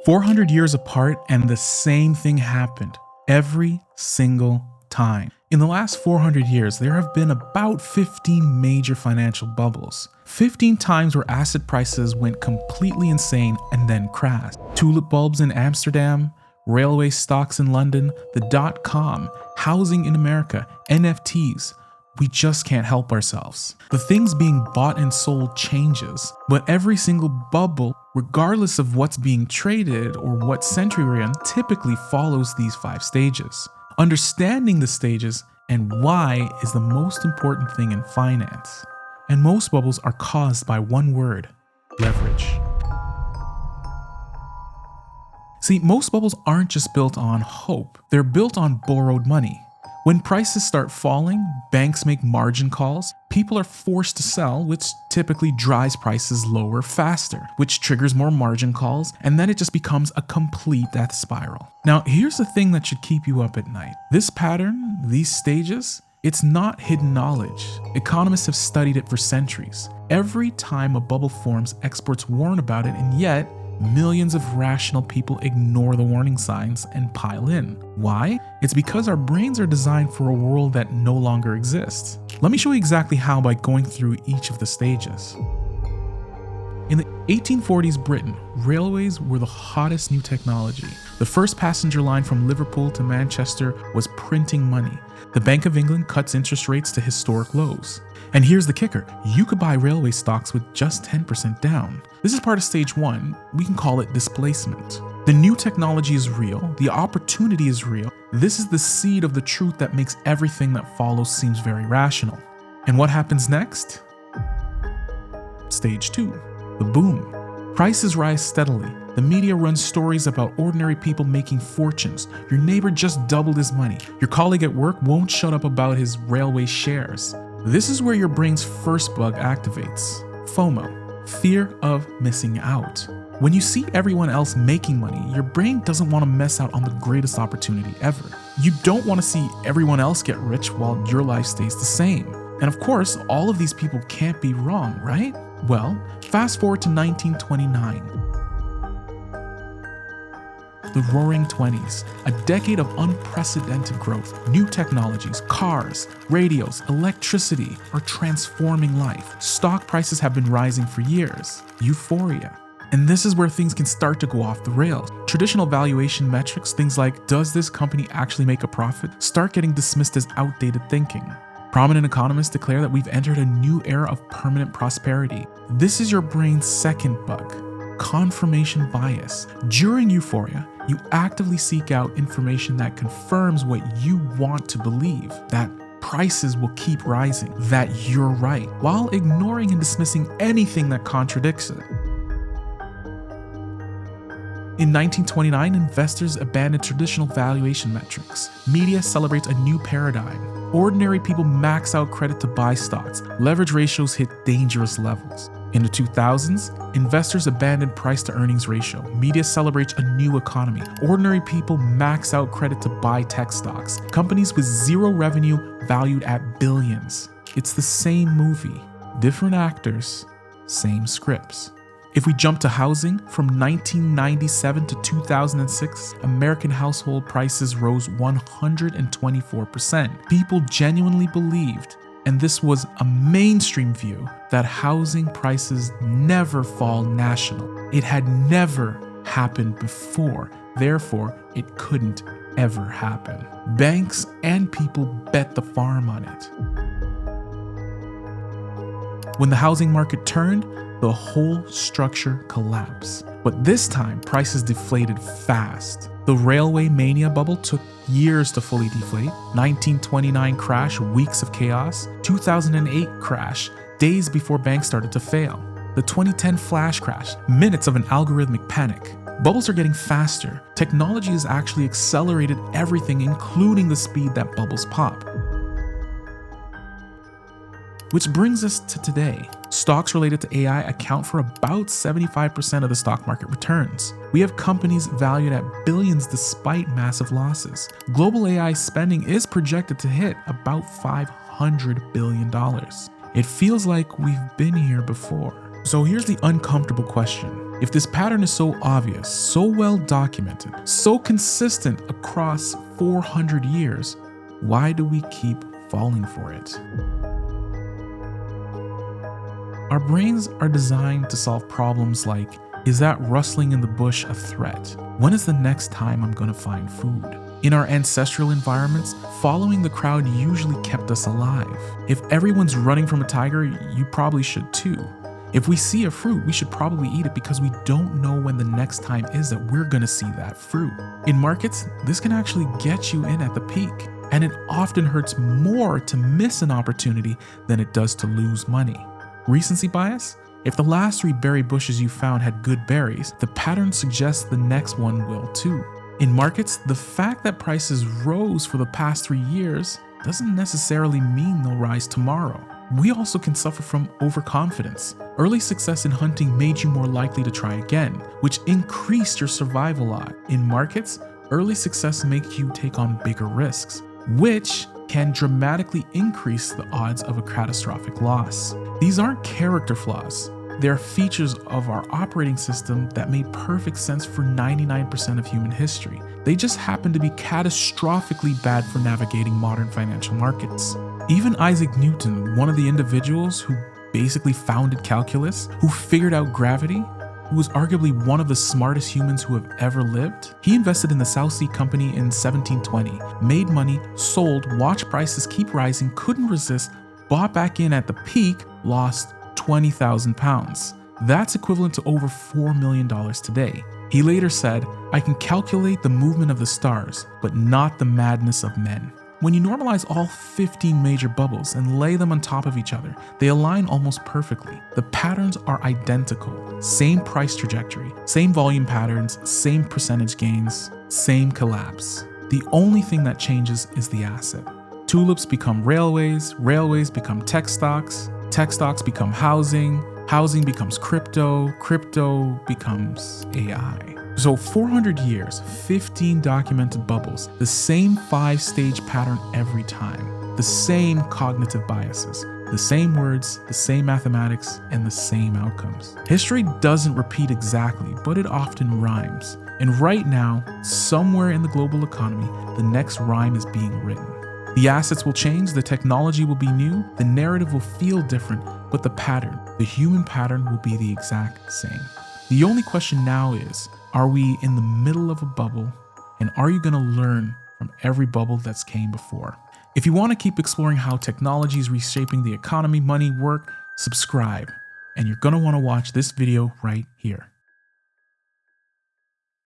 400 years apart, and the same thing happened every single time. In the last 400 years, there have been about 15 major financial bubbles. 15 times where asset prices went completely insane and then crashed. Tulip bulbs in Amsterdam, railway stocks in London, the dot-com, housing in America, NFTs. We just can't help ourselves. The things being bought and sold changes, but every single bubble, regardless of what's being traded or what century we're in, typically follows these 5 stages. Understanding the stages and why is the most important thing in finance. And most bubbles are caused by one word: leverage. See, most bubbles aren't just built on hope, they're built on borrowed money. When prices start falling, banks make margin calls, people are forced to sell, which typically drives prices lower faster, which triggers more margin calls, and then it just becomes a complete death spiral. Now, here's the thing that should keep you up at night. This pattern, these stages, it's not hidden knowledge. Economists have studied it for centuries. Every time a bubble forms, experts warn about it, and yet, millions of rational people ignore the warning signs and pile in. Why? It's because our brains are designed for a world that no longer exists. Let me show you exactly how by going through each of the stages. In the 1840s Britain, railways were the hottest new technology. The first passenger line from Liverpool to Manchester was printing money. The Bank of England cuts interest rates to historic lows. And here's the kicker, you could buy railway stocks with just 10% down. This is part of stage 1, we can call it displacement. The new technology is real, the opportunity is real. This is the seed of the truth that makes everything that follows seems very rational. And what happens next? Stage 2, the boom. Prices rise steadily. The media runs stories about ordinary people making fortunes. Your neighbor just doubled his money. Your colleague at work won't shut up about his railway shares. This is where your brain's first bug activates. FOMO, fear of missing out. When you see everyone else making money, your brain doesn't want to miss out on the greatest opportunity ever. You don't want to see everyone else get rich while your life stays the same. And of course, all of these people can't be wrong, right? Well, fast forward to 1929. The Roaring 20s, a decade of unprecedented growth. New technologies, cars, radios, electricity are transforming life. Stock prices have been rising for years. Euphoria. And this is where things can start to go off the rails. Traditional valuation metrics, things like, does this company actually make a profit, start getting dismissed as outdated thinking. Prominent economists declare that we've entered a new era of permanent prosperity. This is your brain's second bug. Confirmation bias. During euphoria, you actively seek out information that confirms what you want to believe, that prices will keep rising, that you're right, while ignoring and dismissing anything that contradicts it. In 1929, investors abandoned traditional valuation metrics. Media celebrates a new paradigm. Ordinary people max out credit to buy stocks. Leverage ratios hit dangerous levels. In the 2000s, investors abandoned price-to-earnings ratio. Media celebrates a new economy. Ordinary people max out credit to buy tech stocks. Companies with zero revenue valued at billions. It's the same movie, different actors, same scripts. If we jump to housing, from 1997 to 2006, American household prices rose 124%. People genuinely believed, and this was a mainstream view, that housing prices never fall national. It had never happened before, therefore it couldn't ever happen. Banks and people bet the farm on it. When the housing market turned, the whole structure collapsed. But this time, prices deflated fast. The railway mania bubble took years to fully deflate. 1929 crash, weeks of chaos. 2008 crash, days before banks started to fail. The 2010 flash crash, minutes of an algorithmic panic. Bubbles are getting faster. Technology has actually accelerated everything, including the speed that bubbles pop. Which brings us to today. Stocks related to AI account for about 75% of the stock market returns. We have companies valued at billions despite massive losses. Global AI spending is projected to hit about $500 billion. It feels like we've been here before. So here's the uncomfortable question. If this pattern is so obvious, so well documented, so consistent across 400 years, why do we keep falling for it? Our brains are designed to solve problems like, is that rustling in the bush a threat? When is the next time I'm going to find food? In our ancestral environments, following the crowd usually kept us alive. If everyone's running from a tiger, you probably should too. If we see a fruit, we should probably eat it because we don't know when the next time is that we're going to see that fruit. In markets, this can actually get you in at the peak, and it often hurts more to miss an opportunity than it does to lose money. Recency bias? If the last 3 berry bushes you found had good berries, the pattern suggests the next one will too. In markets, the fact that prices rose for the past 3 years doesn't necessarily mean they'll rise tomorrow. We also can suffer from overconfidence. Early success in hunting made you more likely to try again, which increased your survival odds. In markets, early success makes you take on bigger risks, which can dramatically increase the odds of a catastrophic loss. These aren't character flaws. They are features of our operating system that made perfect sense for 99% of human history. They just happen to be catastrophically bad for navigating modern financial markets. Even Isaac Newton, one of the individuals who basically founded calculus, who figured out gravity, who was arguably one of the smartest humans who have ever lived, he invested in the South Sea Company in 1720, made money, sold, watched prices keep rising, couldn't resist, bought back in at the peak, lost 20,000 pounds. That's equivalent to over $4 million today. He later said, "I can calculate the movement of the stars, but not the madness of men." When you normalize all 15 major bubbles and lay them on top of each other, they align almost perfectly. The patterns are identical. Same price trajectory, same volume patterns, same percentage gains, same collapse. The only thing that changes is the asset. Tulips become railways, railways become tech stocks become housing, housing becomes crypto, crypto becomes AI. So 400 years, 15 documented bubbles, the same 5-stage pattern every time, the same cognitive biases, the same words, the same mathematics, and the same outcomes. History doesn't repeat exactly, but it often rhymes. And right now, somewhere in the global economy, the next rhyme is being written. The assets will change, the technology will be new, the narrative will feel different, but the pattern, the human pattern, will be the exact same. The only question now is, are we in the middle of a bubble, and are you going to learn from every bubble that's came before? If you want to keep exploring how technology is reshaping the economy, money, work, subscribe, and you're going to want to watch this video right here.